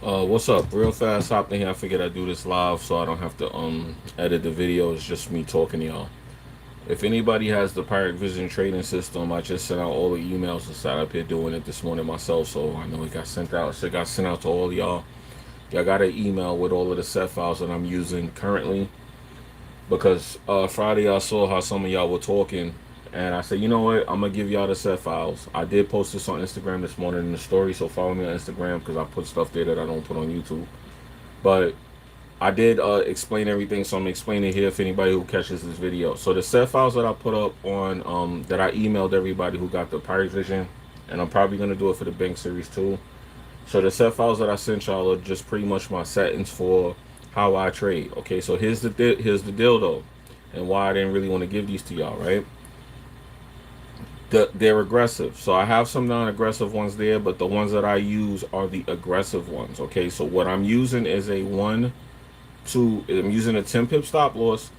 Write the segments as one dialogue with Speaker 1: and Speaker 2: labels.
Speaker 1: What's up? Real fast, hopped in here. I figured I'd do this live so I don't have to edit the video. It's just me talking to y'all. If anybody has the Pirate Vision trading system, I just sent out all the emails and sat up here doing it this morning myself. So I know it got sent out. So it got sent out to all y'all. Y'all got an email with all of the set files that I'm using currently because Friday I saw how some of y'all were talking, and I said, you know what, I'm gonna give y'all the set files. I did post this on Instagram this morning in the story, so follow me on Instagram because I put stuff there that I don't put on YouTube. But I did explain everything, so I'm explaining it here if anybody who catches this video. So the set files that I put up on that I emailed everybody who got the Pirate Vision, and I'm probably gonna do it for the Bank series too. So the set files that I sent y'all are just pretty much my settings for how I trade. Okay, so here's the deal though, and why I didn't really want to give these to y'all. Right, they're aggressive. So I have some non-aggressive ones there, but the ones that I use are the aggressive ones. Okay, so what I'm using is I'm using a 10 pip stop loss,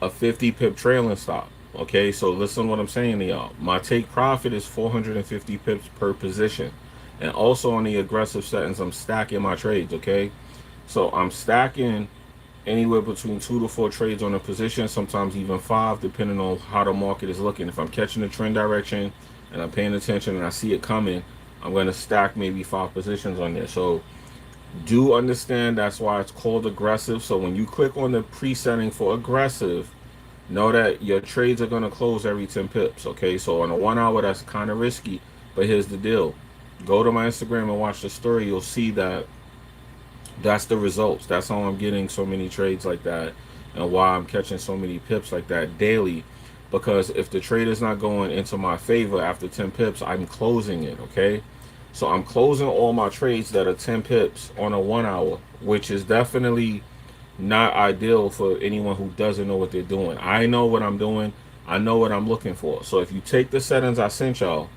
Speaker 1: a 50 pip trailing stop. Okay, so listen to what I'm saying to y'all. My take profit is 450 pips per position. And also on the aggressive settings, I'm stacking my trades. Okay, so I'm stacking anywhere between 2 to 4 trades on a position, sometimes even 5, depending on how the market is looking. If I'm catching the trend direction and I'm paying attention and I see it coming, I'm going to stack maybe 5 positions on there. So do understand that's why it's called aggressive. So when you click on the presetting for aggressive, know that your trades are going to close every 10 pips. Okay, so on a 1 hour, that's kind of risky. But here's the deal: go to my Instagram and watch the story. You'll see that that's the results. That's how I'm getting so many trades like that, and why I'm catching so many pips like that daily. Because if the trade is not going into my favor after 10 pips, I'm closing it. Okay, so I'm closing all my trades that are 10 pips on a 1 hour, which is definitely not ideal for anyone who doesn't know what they're doing. I know what I'm doing. I know what I'm looking for. So if you take the settings I sent y'all,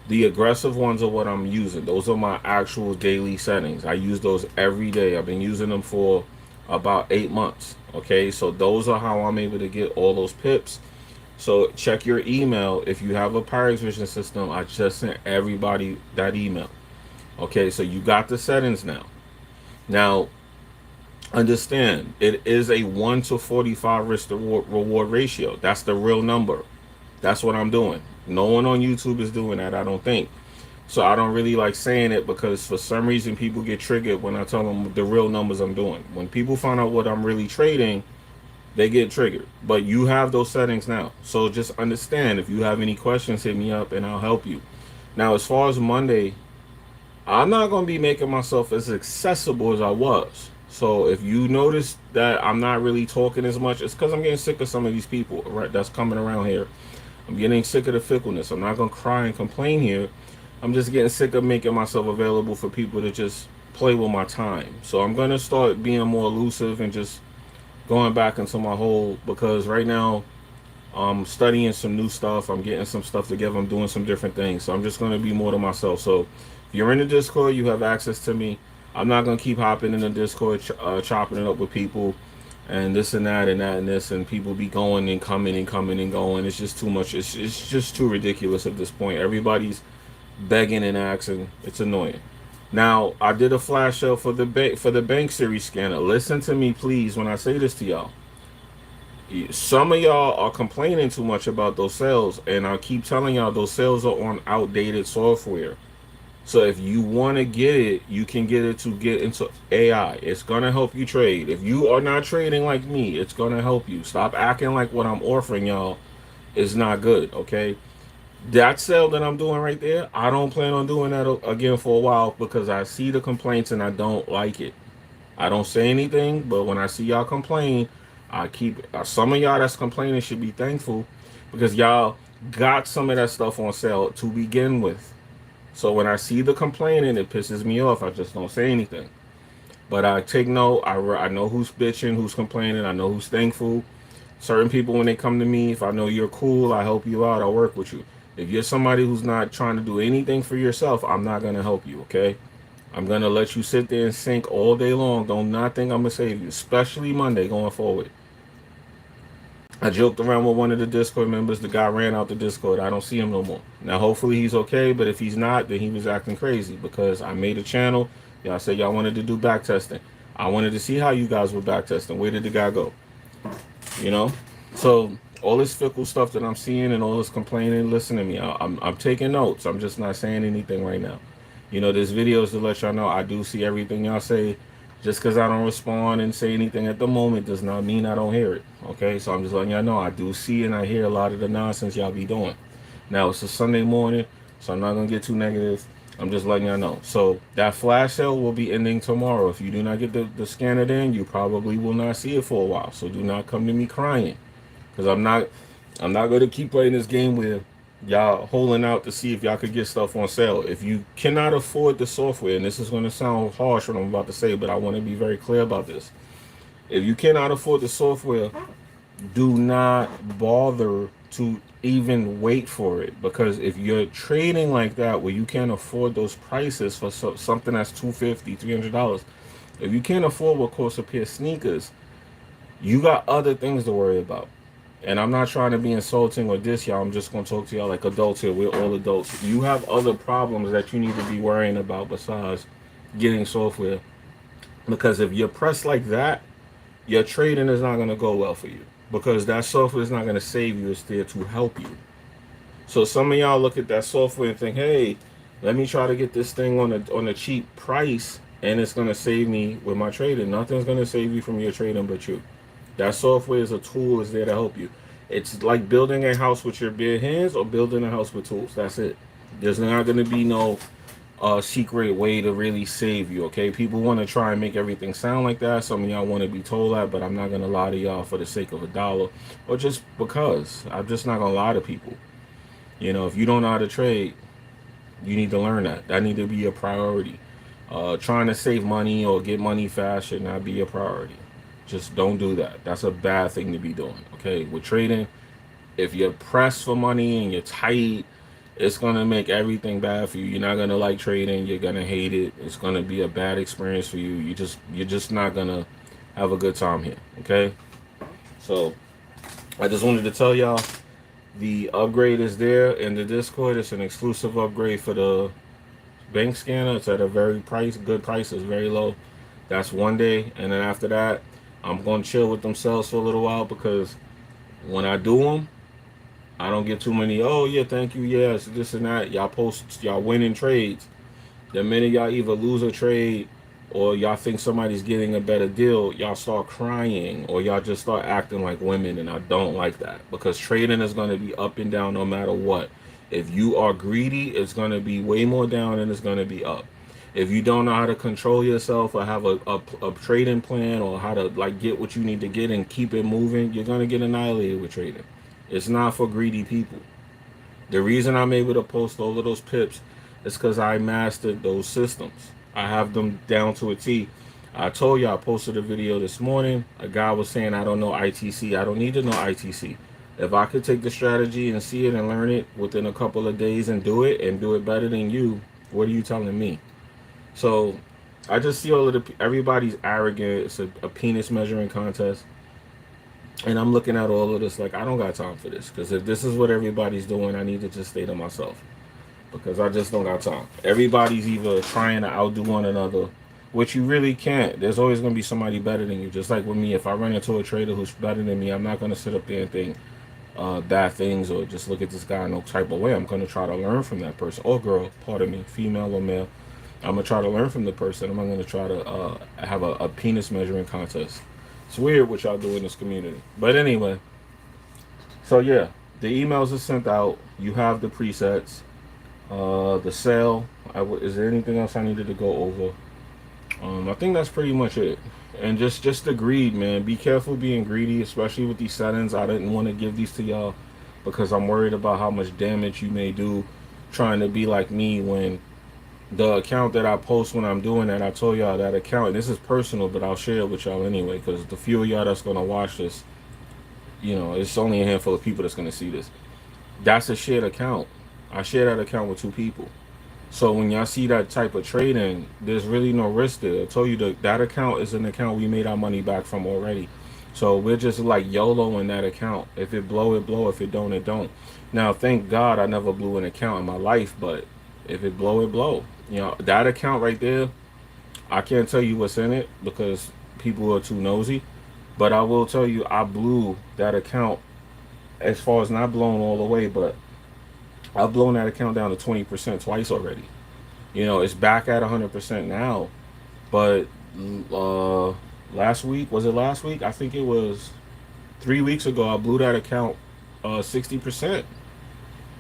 Speaker 1: the aggressive ones are what I'm using. Those are my actual daily settings. I use those every day. I've been using them for about 8 months. Okay, so those are how I'm able to get all those pips. So check your email. If you have a Pirate Vision system, I just sent everybody that email. Okay, so you got the settings now. Now, understand, it is a 1 to 45 risk to reward ratio. That's the real number. That's what I'm doing. No one on YouTube is doing that, I don't think. So I don't really like saying it because for some reason people get triggered when I tell them the real numbers I'm doing. When people find out what I'm really trading, they get triggered. But you have those settings now. So just understand, if you have any questions, hit me up and I'll help you. Now, as far as Monday, I'm not going to be making myself as accessible as I was. So if you notice that I'm not really talking as much, it's because I'm getting sick of some of these people, right, that's coming around here. I'm getting sick of the fickleness. I'm not going to cry and complain here. I'm just getting sick of making myself available for people to just play with my time. So I'm going to start being more elusive and just going back into my hole, because right now I'm studying some new stuff. I'm getting some stuff together. I'm doing some different things. So I'm just going to be more to myself. So if you're in the Discord, you have access to me. I'm not going to keep hopping in the Discord, chopping it up with people and this and that and that and this, and people be going and coming and coming and going. It's just too much. It's just too ridiculous at this point. Everybody's begging and asking. It's annoying. Now, I did a flash sale for the bank series scanner. Listen to me, please, when I say this to y'all. Some of y'all are complaining too much about those sales, and I keep telling y'all those sales are on outdated software. So if you want to get it, you can get it to get into AI. It's going to help you trade. If you are not trading like me, it's going to help you. Stop acting like what I'm offering y'all is not good, okay? That sale that I'm doing right there, I don't plan on doing that again for a while because I see the complaints and I don't like it. I don't say anything, but when I see y'all complain, I keep some of y'all that's complaining should be thankful because y'all got some of that stuff on sale to begin with. So when I see the complaining, it pisses me off. I just don't say anything. But I take note. I know who's bitching, who's complaining. I know who's thankful. Certain people, when they come to me, if I know you're cool, I help you out. I work with you. If you're somebody who's not trying to do anything for yourself, I'm not going to help you, okay? I'm going to let you sit there and sink all day long. Don't not think I'm going to save you, especially Monday going forward. I joked around with one of the Discord members. The guy ran out the Discord. I don't see him no more. Now, hopefully he's okay, but if he's not, then he was acting crazy because I made a channel Y'all said y'all wanted to do back testing. I wanted to see how you guys were back testing. Where did the guy go? You know? So all this fickle stuff that I'm seeing and all this complaining, listen to me. I'm taking notes. I'm just not saying anything right now. You know, this video is to let y'all know I do see everything y'all say. Just because I don't respond and say anything at the moment does not mean I don't hear it. Okay, so I'm just letting y'all know I do see and I hear a lot of the nonsense y'all be doing. Now it's a Sunday morning, so I'm not gonna get too negative. I'm just letting y'all know. So that flash sale will be ending tomorrow. If you do not get the scanner in, you probably will not see it for a while. So do not come to me crying, because I'm not gonna keep playing this game where y'all holding out to see if y'all could get stuff on sale. If you cannot afford the software, and this is gonna sound harsh what I'm about to say, but I want to be very clear about this. If you cannot afford the software, do not bother to even wait for it, because if you're trading like that where you can't afford those prices for something that's $250, $300, if you can't afford what costs a pair of sneakers, you got other things to worry about. And I'm not trying to be insulting or diss y'all. I'm just gonna talk to y'all like adults here. We're all adults. You have other problems that you need to be worrying about besides getting software, because if you're pressed like that, your trading is not gonna go well for you, because that software is not going to save you. It's there to help you. So some of y'all look at that software and think, hey, let me try to get this thing on a cheap price, and it's going to save me with my trading. Nothing's going to save you from your trading but you. That software is a tool. Is there to help you. It's like building a house with your bare hands or building a house with tools. That's it. There's not going to be no secret way to really save you. Okay, people want to try and make everything sound like that. Some of y'all want to be told that, but I'm not gonna lie to y'all for the sake of a dollar, or just because. I'm just not gonna lie to people. You know, if you don't know how to trade, you need to learn that. That need to be a priority. Trying to save money or get money fast should not be a priority. Just don't do that. That's a bad thing to be doing. Okay, with trading, if you're pressed for money and you're tight, it's gonna make everything bad for you. You're not gonna like trading. You're gonna hate it. It's gonna be a bad experience for you. You're just not gonna have a good time here. Okay. So I just wanted to tell y'all the upgrade is there in the Discord. It's an exclusive upgrade for the bank scanner. It's at a good price. It's very low. That's one day, and then after that, I'm gonna chill with them sales for a little while, because when I do them, I don't get too many. Oh yeah, thank you. Yes, this and that. Y'all post y'all winning trades. The minute y'all either lose a trade or y'all think somebody's getting a better deal, y'all start crying or y'all just start acting like women, and I don't like that, because trading is going to be up and down no matter what. If you are greedy, it's going to be way more down than it's going to be up. If you don't know how to control yourself or have a trading plan, or how to like get what you need to get and keep it moving, you're going to get annihilated with trading. It's not for greedy people. The reason I'm able to post all of those pips is because I mastered those systems. I have them down to a T. I told you I posted a video this morning. A guy was saying I don't know ITC. I don't need to know ITC. If I could take the strategy and see it and learn it within a couple of days and do it better than you, what are you telling me? So I just see all of everybody's arrogant. It's a penis measuring contest. And I'm looking at all of this like, I don't got time for this. Because if this is what everybody's doing, I need to just stay to myself. Because I just don't got time. Everybody's either trying to outdo one another, which you really can't. There's always going to be somebody better than you. Just like with me, if I run into a trader who's better than me, I'm not going to sit up there and think bad things or just look at this guy in no type of way. I'm going to try to learn from that person. Or girl, pardon me, female or male. I'm going to try to learn from the person. I'm not going to try to have a penis measuring contest. It's weird what y'all do in this community. But anyway, so yeah, the emails are sent out. You have the presets. The sale. Is there anything else I needed to go over? I think that's pretty much it. And just the greed, man. Be careful being greedy, especially with these settings. I didn't want to give these to y'all because I'm worried about how much damage you may do trying to be like me. When the account that I post when I'm doing that, I told y'all that account, and this is personal, but I'll share it with y'all anyway, because the few of y'all that's going to watch this, it's only a handful of people that's going to see this. That's a shared account. I share that account with two people. So when y'all see that type of trading, there's really no risk there. I told you that account is an account we made our money back from already. So we're just like YOLO in that account. If it blow, it blow. If it don't, it don't. Now, thank God I never blew an account in my life, but if it blow, it blow. That account right there, I can't tell you what's in it because people are too nosy. But I will tell you, I blew that account as far as not blown all the way, but I've blown that account down to 20% twice already. You know, it's back at 100% now. But uh, last week, was it last week? I think it was 3 weeks ago. I blew that account 60%.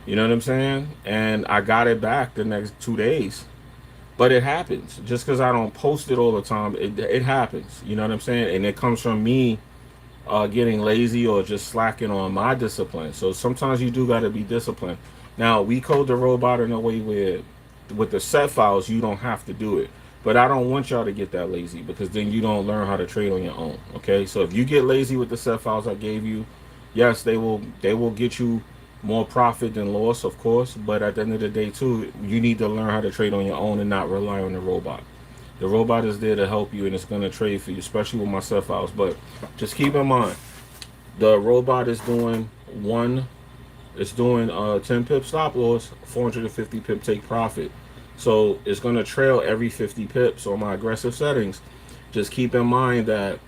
Speaker 1: You know what I'm saying? And I got it back the next 2 days. But it happens. Just because I don't post it all the time, it happens. You know what I'm saying? And it comes from me getting lazy or just slacking on my discipline. So sometimes you do got to be disciplined. Now, we code the robot in a way where with the set files, you don't have to do it. But I don't want y'all to get that lazy because then you don't learn how to trade on your own. Okay, so if you get lazy with the set files I gave you, yes, they will get you more profit than loss, of course. But at the end of the day, too, you need to learn how to trade on your own and not rely on the robot. The robot is there to help you and it's going to trade for you, especially with my set files. But just keep in mind, the robot is doing one, it's doing 10 pip stop loss, 450 pip take profit. So it's going to trail every 50 pips on my aggressive settings. Just keep in mind that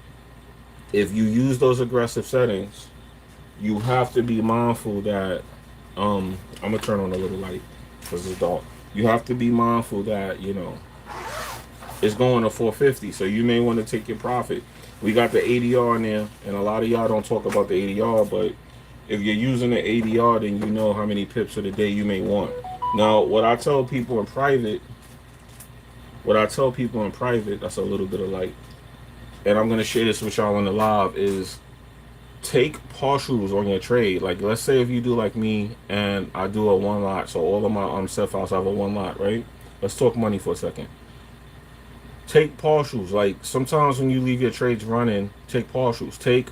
Speaker 1: if you use those aggressive settings, you have to be mindful that I'm gonna turn on a little light because it's dark. You have to be mindful that it's going to 450, so you may want to take your profit. We got the ADR in there, and a lot of y'all don't talk about the ADR, but if you're using the ADR, then you know how many pips of the day you may want. Now, what I tell people in private, that's a little bit of light, and I'm gonna share this with y'all on the live, is take partials on your trade. Like, let's say if you do like me and I do a one lot, so all of my set files have a one lot, right? Let's talk money for a second. Take partials. Like, sometimes when you leave your trades running, take partials. Take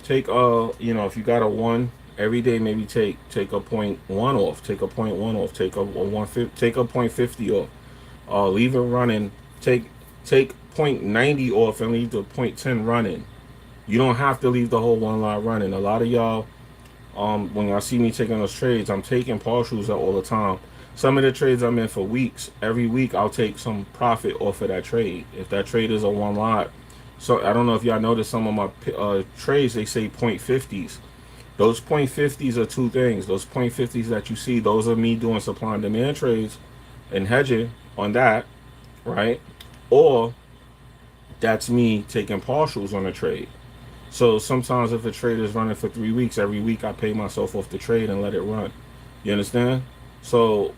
Speaker 1: if you got a one every day, maybe take a point one off, take a point one off, take a 150, take a point 50 off. Leave it running. Take point 90 off and leave the point 10 running. You don't have to leave the whole one lot running. A lot of y'all, when y'all see me taking those trades, I'm taking partials all the time. Some of the trades I'm in for weeks, every week I'll take some profit off of that trade. If that trade is a one lot, so I don't know if y'all noticed some of my trades, they say point 50s. Those point 50s are two things. Those point 50s that you see, those are me doing supply and demand trades and hedging on that, right? Or that's me taking partials on a trade. So sometimes if a trade is running for 3 weeks, every week I pay myself off the trade and let it run. You understand? So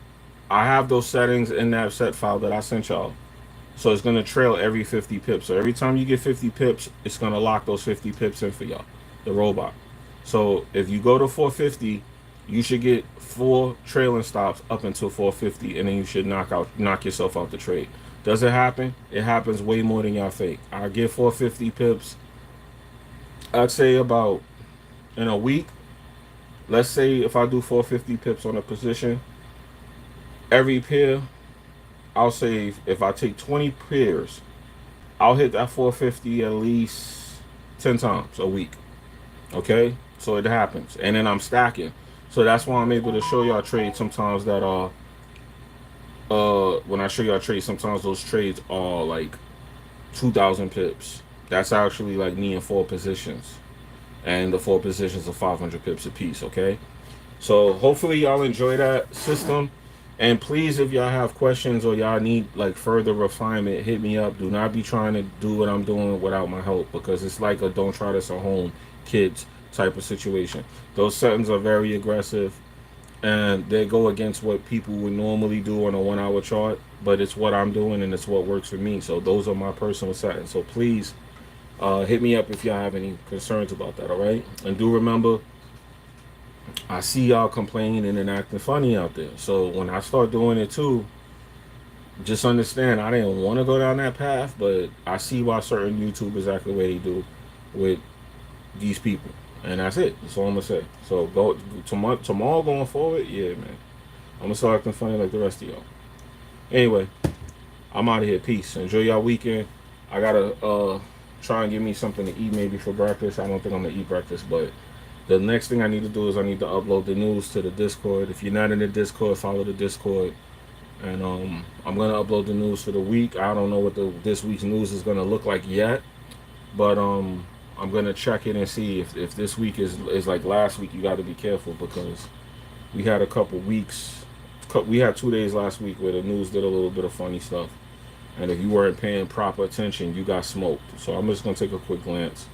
Speaker 1: I have those settings in that set file that I sent y'all. So it's going to trail every 50 pips. So every time you get 50 pips, it's going to lock those 50 pips in for y'all, the robot. So if you go to 450, you should get 4 trailing stops up until 450, and then you should knock yourself out the trade. Does it happen? It happens way more than y'all think. I get 450 pips, I'd say about in a week. Let's say if I do 450 pips on a position, every pair, I'll say if I take 20 pairs, I'll hit that 450 at least 10 times a week. Okay? So it happens. And then I'm stacking. So that's why I'm able to show y'all trades sometimes that are when I show y'all trades, sometimes those trades are like 2,000 pips. That's actually like me in 4 positions. And the 4 positions are 500 pips a piece, okay? So hopefully y'all enjoy that system. And please, if y'all have questions or y'all need like further refinement, hit me up. Do not be trying to do what I'm doing without my help, because it's like a don't try this at home kids type of situation. Those settings are very aggressive and they go against what people would normally do on a 1 hour chart, but it's what I'm doing and it's what works for me. So those are my personal settings. So please hit me up if y'all have any concerns about that, all right? And do remember, I see y'all complaining and acting funny out there. So when I start doing it too, just understand I didn't want to go down that path, but I see why certain YouTubers act the way they do with these people. And that's it. That's all I'm going to say. So go tomorrow going forward, yeah, man. I'm going to start acting funny like the rest of y'all. Anyway, I'm out of here. Peace. Enjoy y'all weekend. I got to try and give me something to eat maybe for breakfast. I don't think I'm going to eat breakfast, but the next thing I need to do is I need to upload the news to the Discord. If you're not in the Discord, follow the Discord. And I'm gonna upload the news for the week. I don't know what this week's news is gonna look like yet, but I'm gonna check it and see if this week is like last week. You got to be careful because we had a couple weeks. We had 2 days last week where the news did a little bit of funny stuff, and if you weren't paying proper attention, you got smoked. So I'm just gonna take a quick glance.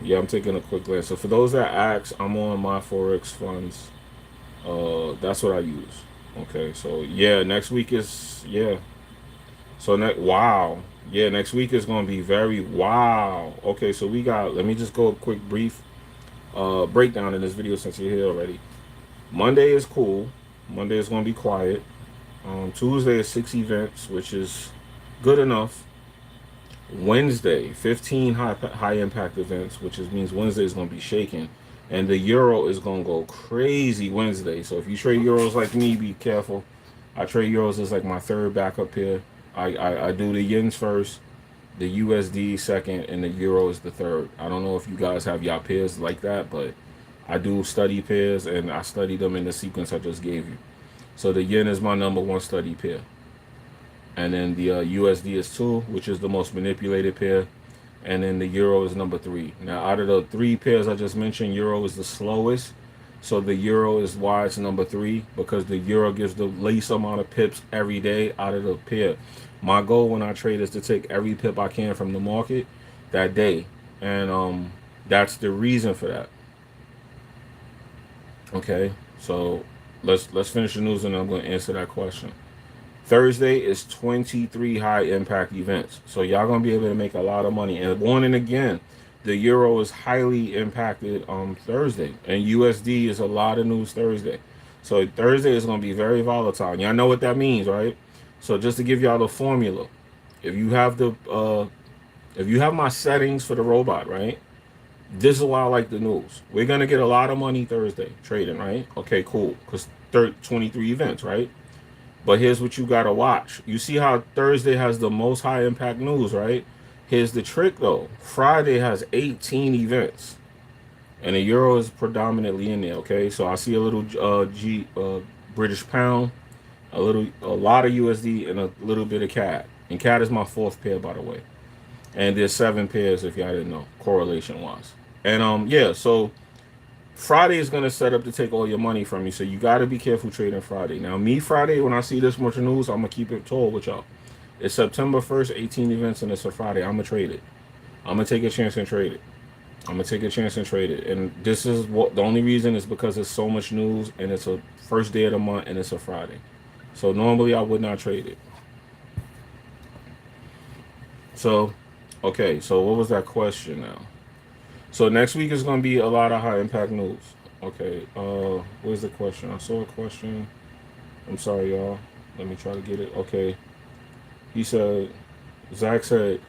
Speaker 1: Yeah, I'm taking a quick glance. So for those that ask, I'm on my Forex funds. That's what I use. Okay, so yeah, next week is yeah. So next wow, yeah, next week is gonna be very wow. Okay, so we got. Let me just go a quick brief breakdown in this video since you're here already. Monday is cool. Monday is gonna be quiet. Tuesday is 6 events, which is good enough. Wednesday, 15 high impact events, which means Wednesday is going to be shaking. And the euro is going to go crazy Wednesday. So if you trade euros like me, be careful. I trade euros as like my third backup here. I do the yens first, the USD second, and the euro is the third. I don't know if you guys have y'all pairs like that, but I do study pairs and I study them in the sequence I just gave you. So the yen is my number one study pair. And then the USD is 2, which is the most manipulated pair, and then the euro is number 3. Now, out of the 3 pairs I just mentioned, euro is the slowest, so the euro is why it's number 3, because the euro gives the least amount of pips every day out of the pair. My goal when I trade is to take every pip I can from the market that day, and that's the reason for that. Okay, so let's finish the news and I'm going to answer that question. Thursday is 23 high impact events. So y'all gonna be able to make a lot of money. And warning again, the euro is highly impacted on Thursday. And USD is a lot of news Thursday. So Thursday is gonna be very volatile. Y'all know what that means, right? So just to give y'all the formula, if you have my settings for the robot, right? This is why I like the news. We're gonna get a lot of money Thursday trading, right? Okay, cool. Because 23 events, right? But here's what you gotta watch. You see how Thursday has the most high impact news, right? Here's the trick though. Friday has 18 events, and the euro is predominantly in there. Okay, so I see a little British pound, a lot of USD, and a little bit of CAD. And CAD is my fourth pair, by the way. And there's 7 pairs if y'all didn't know, correlation wise. And yeah, so Friday is going to set up to take all your money from you, so you got to be careful trading Friday. Now, me Friday, when I see this much news, I'm going to keep it tall with y'all. It's September 1st, 18 events, and it's a Friday. I'm going to trade it. I'm going to take a chance and trade it. I'm going to take a chance and trade it. And this is what the only reason is because there's so much news, and it's a first day of the month, and it's a Friday. So normally I would not trade it. So, okay, so what was that question now? So next week is going to be a lot of high impact news. Okay, where's the question? I saw a question. I'm sorry, y'all. Let me try to get it. Okay. He said, Zach said,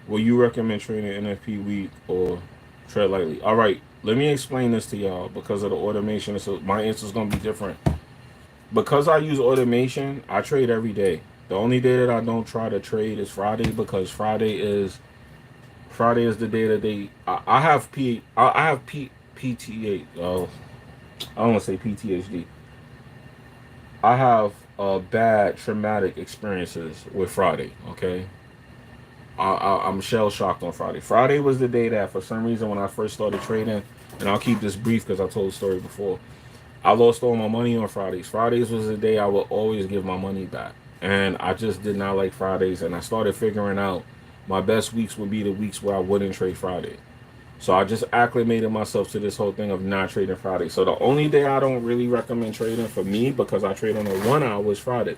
Speaker 1: will you recommend trading NFP week or tread lightly? All right, let me explain this to y'all because of the automation. So my answer is going to be different. Because I use automation, I trade every day. The only day that I don't try to trade is Friday because Friday is the day that I have PTA. I don't want to say PTSD. I have bad traumatic experiences with Friday. Okay, I'm shell shocked on Friday. Friday was the day that, for some reason, when I first started trading, and I'll keep this brief because I told the story before. I lost all my money on Fridays. Fridays was the day I would always give my money back, and I just did not like Fridays. And I started figuring out my best weeks would be the weeks where I wouldn't trade Friday. So I just acclimated myself to this whole thing of not trading Friday. So the only day I don't really recommend trading for me, because I trade on a 1 hour, is Friday.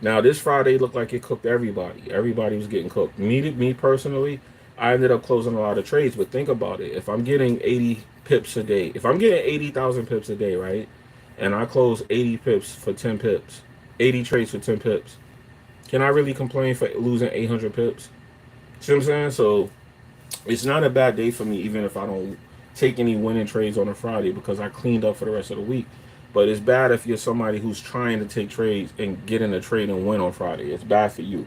Speaker 1: Now this Friday looked like it cooked everybody. Everybody was getting cooked. Me personally, I ended up closing a lot of trades. But think about it: if I'm getting 80 pips a day, if I'm getting 80,000 pips a day, right, and I close 80 pips for 10 pips, 80 trades for 10 pips, can I really complain for losing 800 pips? See what I'm saying? So it's not a bad day for me, even if I don't take any winning trades on a Friday because I cleaned up for the rest of the week. But it's bad if you're somebody who's trying to take trades and get in a trade and win on Friday. It's bad for you.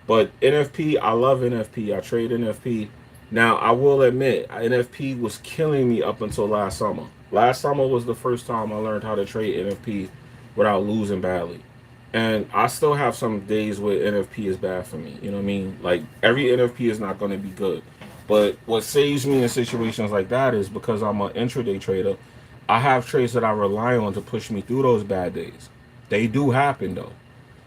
Speaker 1: But NFP, I love NFP. I trade NFP. Now, I will admit, NFP was killing me up until last summer. Last summer was the first time I learned how to trade NFP without losing badly. And I still have some days where NFP is bad for me. You know what I mean? Like every NFP is not going to be good. But what saves me in situations like that is because I'm an intraday trader. I have trades that I rely on to push me through those bad days. They do happen though.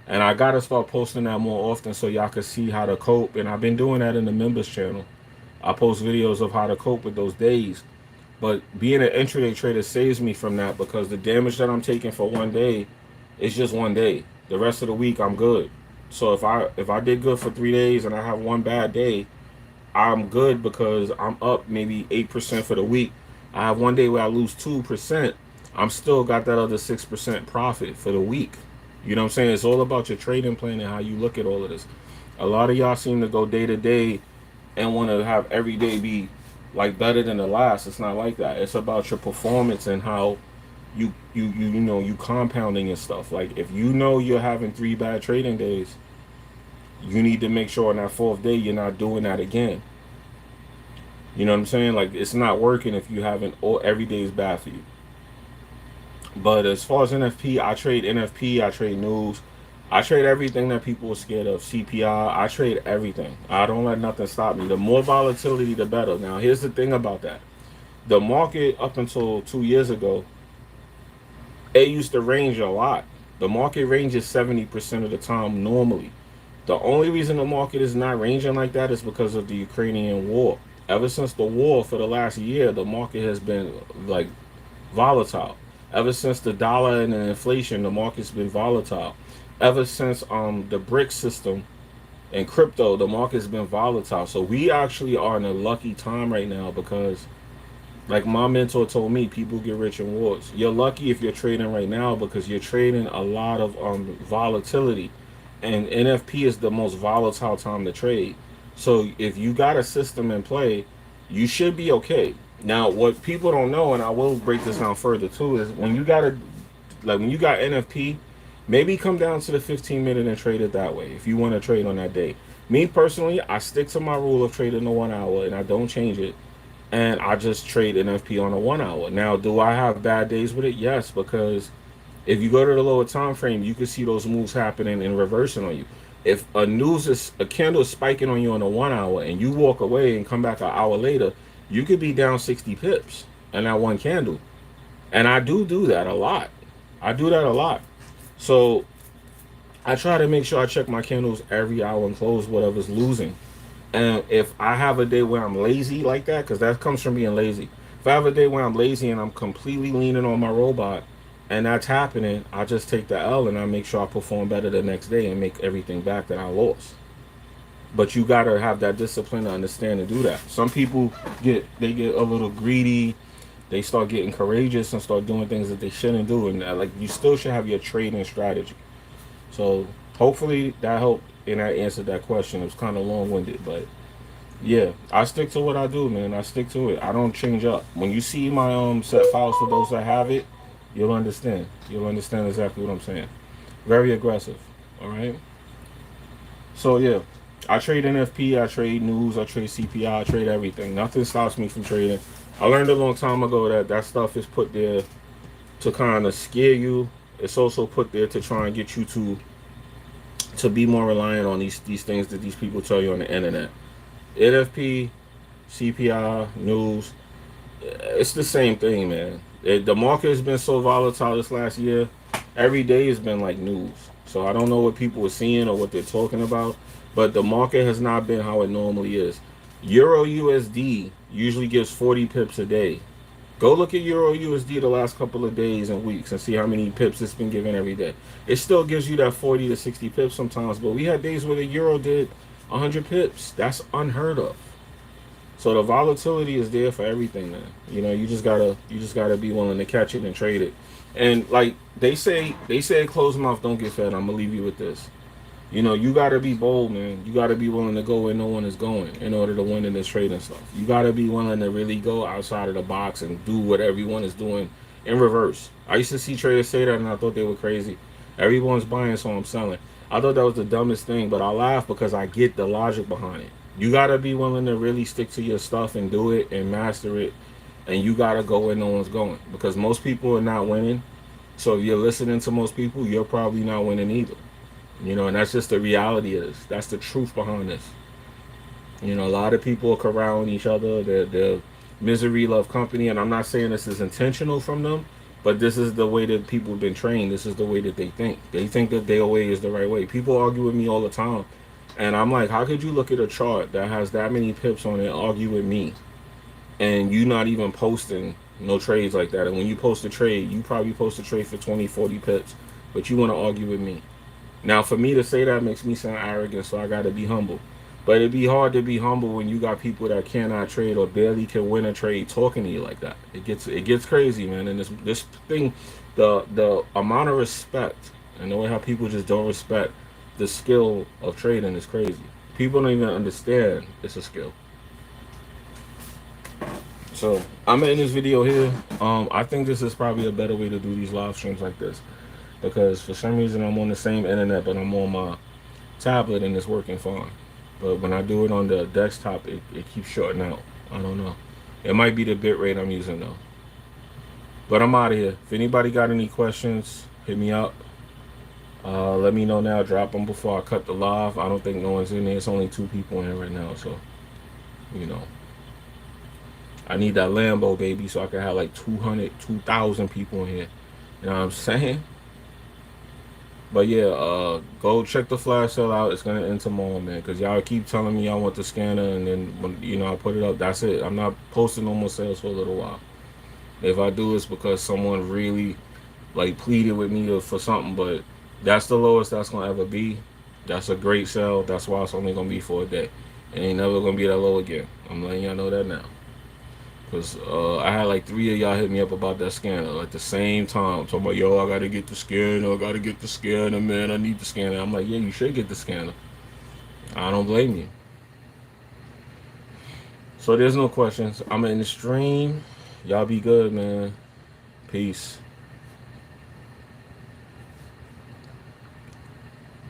Speaker 1: And I gotta start posting that more often so y'all can see how to cope. And I've been doing that in the members channel. I post videos of how to cope with those days. But being an intraday trader saves me from that because the damage that I'm taking for one day is just one day. The rest of the week I'm good. So if I did good for 3 days and I have one bad day, I'm good because I'm up maybe 8% for the week. I have one day where I lose 2%. I'm still got that other 6% profit for the week. You know what I'm saying? It's all about your trading plan and how you look at all of this. A lot of y'all seem to go day to day and want to have every day be like better than the last. It's not like that. It's about your performance and how you compounding and stuff. Like if you know you're having 3 bad trading days, you need to make sure on that fourth day you're not doing that again. You know what I'm saying? Like it's not working if you haven't all every day is bad for you. But as far as NFP, I trade NFP, I trade news, I trade everything that people are scared of. CPI, I trade everything. I don't let nothing stop me. The more volatility, the better. Now, here's the thing about that: the market up until 2 years ago, it used to range a lot. The market ranges 70% of the time normally. The only reason the market is not ranging like that is because of the Ukrainian war. Ever since the war for the last year, the market has been like volatile. Ever since the dollar and the inflation, the market's been volatile. Ever since the brick system and crypto, the market's been volatile. So we actually are in a lucky time right now because, like my mentor told me, people get rich in wars. You're lucky if you're trading right now because you're trading a lot of volatility, and NFP is the most volatile time to trade. So if you got a system in play, you should be okay. Now, what people don't know, and I will break this down further too, is when you got NFP, maybe come down to the 15 minute and trade it that way if you want to trade on that day. Me personally, I stick to my rule of trading the 1 hour and I don't change it, and I just trade NFP on a 1 hour. Now, do I have bad days with it? Yes, because if you go to the lower time frame, you can see those moves happening and reversing on you. If a candle is spiking on you on a 1 hour and you walk away and come back an hour later, you could be down 60 pips in that one candle. And I do that a lot. I do that a lot. So I try to make sure I check my candles every hour and close whatever's losing. And if I have a day where I'm lazy like that, because that comes from being lazy. If I have a day where I'm lazy and I'm completely leaning on my robot and that's happening, I just take the L and I make sure I perform better the next day and make everything back that I lost. But you gotta have that discipline to understand and do that. Some people get a little greedy, they start getting courageous and start doing things that they shouldn't do, and like you still should have your trading strategy. So hopefully that helped and that answered that question. It was kind of long winded, but yeah, I stick to what I do, man. I stick to it. I don't change up. When you see my set files for those that have it, you'll understand. You'll understand exactly what I'm saying. Very aggressive. All right. So yeah, I trade NFP, I trade news, I trade CPI, I trade everything. Nothing stops me from trading. I learned a long time ago that that stuff is put there to kind of scare you. It's also put there to try and get you to be more reliant on these things that these people tell you on the internet. NFP, CPI, news, it's the same thing, man. The market has been so volatile this last year. Every day has been like news. So I don't know what people are seeing or what they're talking about, but the market has not been how it normally is. Euro USD usually gives 40 pips a day. Go look at Euro USD the last couple of days and weeks and see how many pips it's been giving every day. It still gives you that 40 to 60 pips sometimes, but we had days where the Euro did 100 pips. That's unheard of. So the volatility is there for everything, man. You just gotta be willing to catch it and trade it. And like they say closed mouth don't get fed. I'm gonna leave you with this. You gotta be bold, man. You gotta be willing to go where no one is going in order to win in this trading stuff. You gotta be willing to really go outside of the box and do what everyone is doing in reverse. I used to see traders say that and I thought they were crazy. Everyone's buying, so I'm selling. I thought that was the dumbest thing, but I laugh because I get the logic behind it. You gotta be willing to really stick to your stuff and do it and master it, and you gotta go where no one's going because most people are not winning So if you're listening to most people, you're probably not winning either. You know, and that's just the reality of this. That's the truth behind this. You know, a lot of people are corralling each other. They're misery love company, and I'm not saying this is intentional from them, but this is the way that people have been trained. This is the way that they think. They think that their way is the right way. People argue with me all the time, and I'm like, how could you look at a chart that has that many pips on it, argue with me, and you not even posting no trades like that? And when you post a trade, you probably post a trade for 20, 40 pips, but you want to argue with me. Now, for me to say that makes me sound arrogant, so I got to be humble. But it'd be hard to be humble when you got people that cannot trade or barely can win a trade talking to you like that. It gets crazy, man. And this thing, the amount of respect and the way how people just don't respect the skill of trading is crazy. People don't even understand it's a skill. So I'm ending this video here. I think this is probably a better way to do these live streams like this because for some reason I'm on the same internet, but I'm on my tablet and it's working fine. But when I do it on the desktop, it keeps shorting out. I don't know. It might be the bit rate I'm using though. But I'm out of here. If anybody got any questions, hit me up. Let me know now. Drop them before I cut the live. I don't think no one's in there. It's only 2 people in here right now. So, you know, I need that Lambo, baby, so I can have like 200, 2,000 people in here. You know what I'm saying? But yeah, go check the flash sale out. It's gonna end tomorrow, man. Cause y'all keep telling me y'all want the scanner, and then when I put it up, that's it. I'm not posting no more sales for a little while. If I do, it's because someone really like pleaded with me for something. But that's the lowest that's gonna ever be. That's a great sale. That's why it's only gonna be for a day. It ain't never gonna be that low again. I'm letting y'all know that now. Cause I had like 3 of y'all hit me up about that scanner at the same time, talking about, yo, I gotta get the scanner, I gotta get the scanner, man, I need the scanner. I'm like, yeah, you should get the scanner. I don't blame you. So there's no questions. I'm in the stream. Y'all be good, man. Peace.